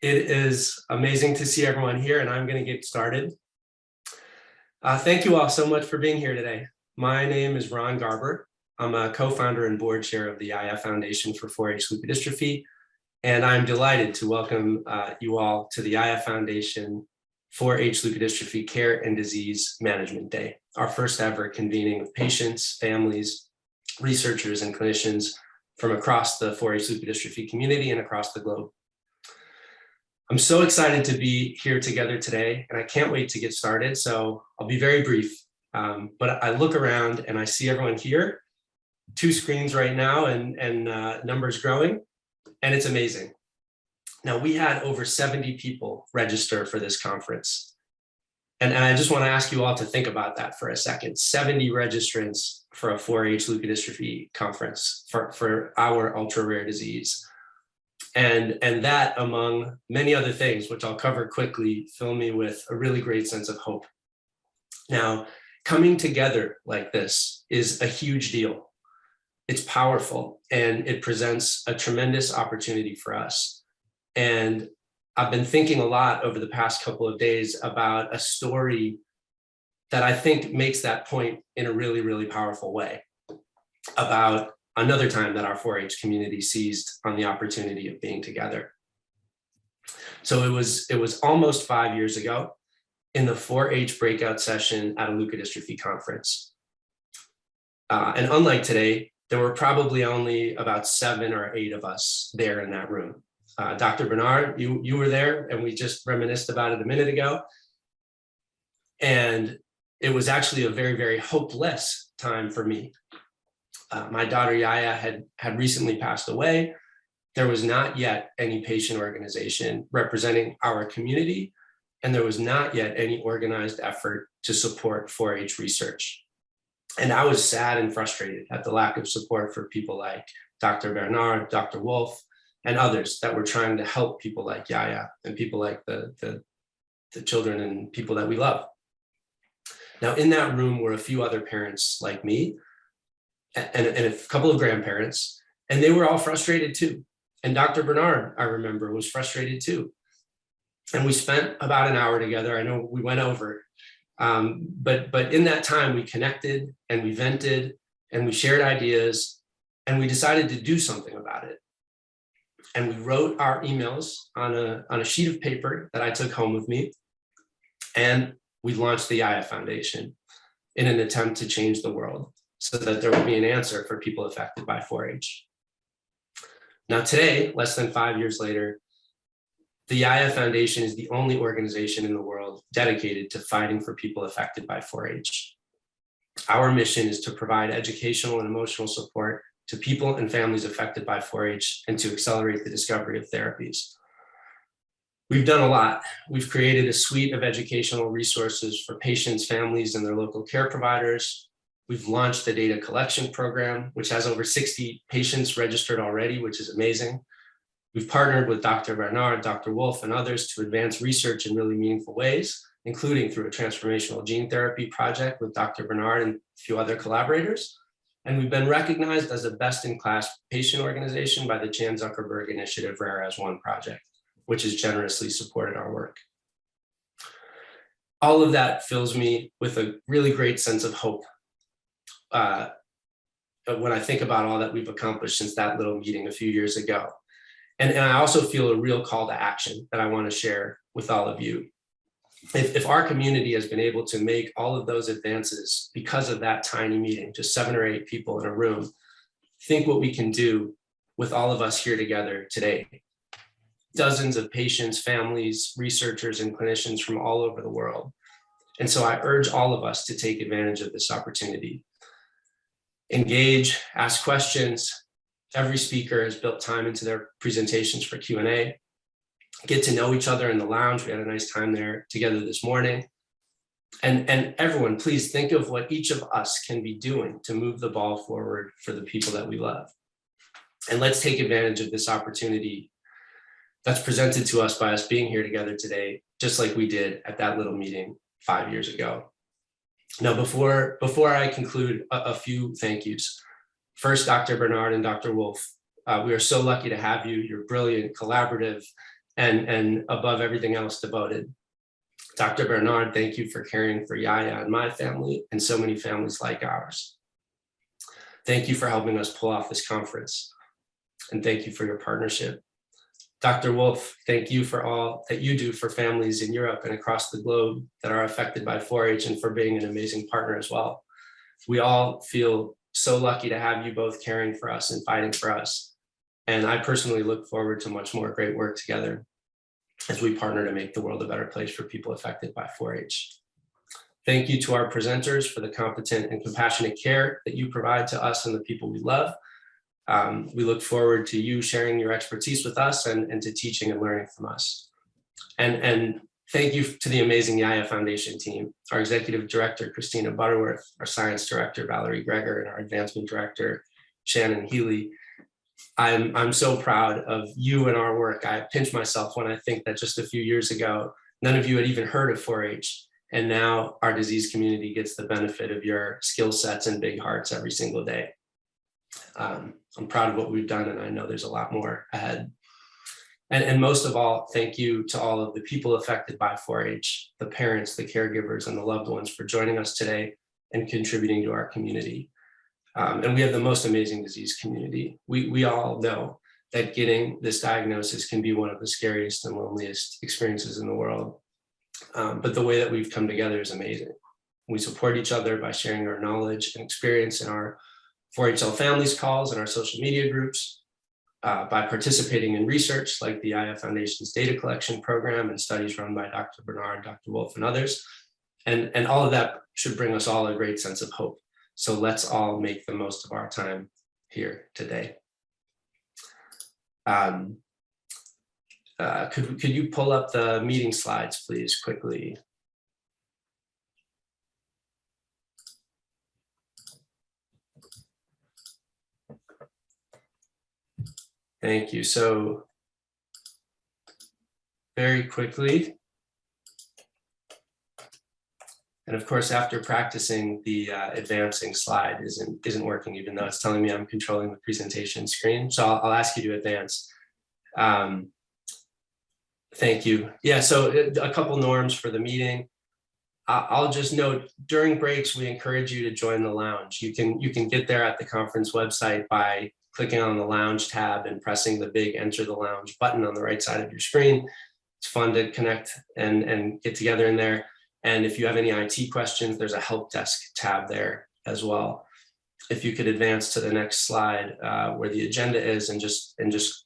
It is amazing to see everyone here, and I'm going to get started. Thank you all so much for being here today. My name is Ron Garber. I'm a co-founder and board chair of the Yaya Foundation for 4-H Leukodystrophy, and I'm delighted to welcome you all to the Yaya Foundation 4-H Leukodystrophy Care and Disease Management Day, our first ever convening of patients, families, researchers, and clinicians from across the 4-H Leukodystrophy community and across the globe. I'm so excited to be here together today, and I can't wait to get started, so I'll be very brief. But I look around and I see everyone here, 2 screens right now, and numbers growing, and it's amazing. Now, we had over 70 people register for this conference. And I just want to ask you all to think about that for a second. 70 registrants for a 4-H leukodystrophy conference for our ultra rare disease. And that, among many other things, which I'll cover quickly, fill me with a really great sense of hope. Now, coming together like this is a huge deal. It's powerful, and it presents a tremendous opportunity for us. And I've been thinking a lot over the past couple of days about a story that I think makes that point in a really, really powerful way, about another time that our 4-H community seized on the opportunity of being together. So it was almost 5 years ago in the 4-H breakout session at a leukodystrophy conference. And unlike today, there were probably only about 7 or 8 of us there in that room. Dr. Bernard, you were there, and we just reminisced about it a minute ago. And it was actually a very, very hopeless time for me. My daughter Yaya had recently passed away. There was not yet any patient organization representing our community, and there was not yet any organized effort to support 4-H research. And I was sad and frustrated at the lack of support for people like Dr. Bernard, Dr. Wolf, and others that were trying to help people like Yaya and people like the children and people that we love. Now, in that room were a few other parents like me, and a couple of grandparents, and they were all frustrated too. And Dr. Bernard, I remember, was frustrated too. And we spent about an hour together. I know we went over, but in that time we connected and we vented and we shared ideas, and we decided to do something about it. And we wrote our emails on a sheet of paper that I took home with me, and we launched the Yaya Foundation in an attempt to change the world, so that there would be an answer for people affected by 4-H. Now today, less than 5 years later, the Yaya Foundation is the only organization in the world dedicated to fighting for people affected by 4-H. Our mission is to provide educational and emotional support to people and families affected by 4-H and to accelerate the discovery of therapies. We've done a lot. We've created a suite of educational resources for patients, families, and their local care providers. We've launched a data collection program, which has over 60 patients registered already, which is amazing. We've partnered with Dr. Bernard, Dr. Wolf, and others to advance research in really meaningful ways, including through a transformational gene therapy project with Dr. Bernard and a few other collaborators. And we've been recognized as a best-in-class patient organization by the Chan Zuckerberg Initiative Rare as One project, which has generously supported our work. All of that fills me with a really great sense of hope when I think about all that we've accomplished since that little meeting a few years ago. And I also feel a real call to action that I want to share with all of you. If our community has been able to make all of those advances because of that tiny meeting, just 7 or 8 people in a room, think what we can do with all of us here together today. Dozens of patients, families, researchers, and clinicians from all over the world. And so I urge all of us to take advantage of this opportunity. Engage, ask questions. Every speaker has built time into their presentations for Q&A. Get to know each other in the lounge. We had a nice time there together this morning. And everyone, please think of what each of us can be doing to move the ball forward for the people that we love. And let's take advantage of this opportunity that's presented to us by us being here together today, just like we did at that little meeting 5 years ago. Now, before I conclude, a few thank yous. First, Dr. Bernard and Dr. Wolf, we are so lucky to have you. You're brilliant, collaborative, and above everything else, devoted. Dr. Bernard, thank you for caring for Yaya and my family and so many families like ours. Thank you for helping us pull off this conference. And thank you for your partnership. Dr. Wolf, thank you for all that you do for families in Europe and across the globe that are affected by 4-H, and for being an amazing partner as well. We all feel so lucky to have you both caring for us and fighting for us. And I personally look forward to much more great work together as we partner to make the world a better place for people affected by 4-H. Thank you to our presenters for the competent and compassionate care that you provide to us and the people we love. We look forward to you sharing your expertise with us and to teaching and learning from us. And thank you to the amazing Yaya Foundation team, our executive director, Christina Butterworth, our science director, Valerie Greger, and our advancement director, Shannon Healy. I'm so proud of you and our work. I pinch myself when I think that just a few years ago, none of you had even heard of 4-H. And now our disease community gets the benefit of your skill sets and big hearts every single day. I'm proud of what we've done, and I know there's a lot more ahead. And most of all, thank you to all of the people affected by 4-H, the parents, the caregivers, and the loved ones for joining us today and contributing to our community. And we have the most amazing disease community. We all know that getting this diagnosis can be one of the scariest and loneliest experiences in the world. But the way that we've come together is amazing. We support each other by sharing our knowledge and experience in our 4HL families calls and our social media groups, by participating in research like the Yaya Foundation's data collection program and studies run by Dr. Bernard, Dr. Wolf, and others. And all of that should bring us all a great sense of hope. So let's all make the most of our time here today. Could you pull up the meeting slides, please, quickly? Thank you. So very quickly, and of course, after practicing, the advancing slide isn't working, even though it's telling me I'm controlling the presentation screen. So I'll ask you to advance. Thank you. Yeah, so a couple norms for the meeting. I'll just note, during breaks, we encourage you to join the lounge. You can get there at the conference website by clicking on the lounge tab and pressing the big enter the lounge button on the right side of your screen. It's fun to connect and get together in there. And if you have any IT questions, there's a help desk tab there as well. If you could advance to the next slide where the agenda is, and just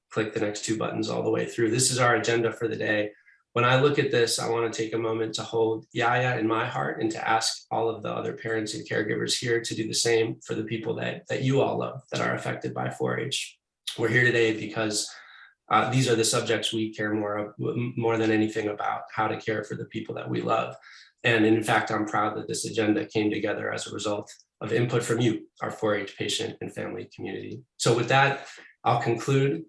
click the next two buttons all the way through. This is our agenda for the day. When I look at this, I want to take a moment to hold Yaya in my heart and to ask all of the other parents and caregivers here to do the same for the people that you all love that are affected by 4-H. We're here today because these are the subjects we care more than anything about, how to care for the people that we love. And in fact, I'm proud that this agenda came together as a result of input from you, our 4-H patient and family community. So with that, I'll conclude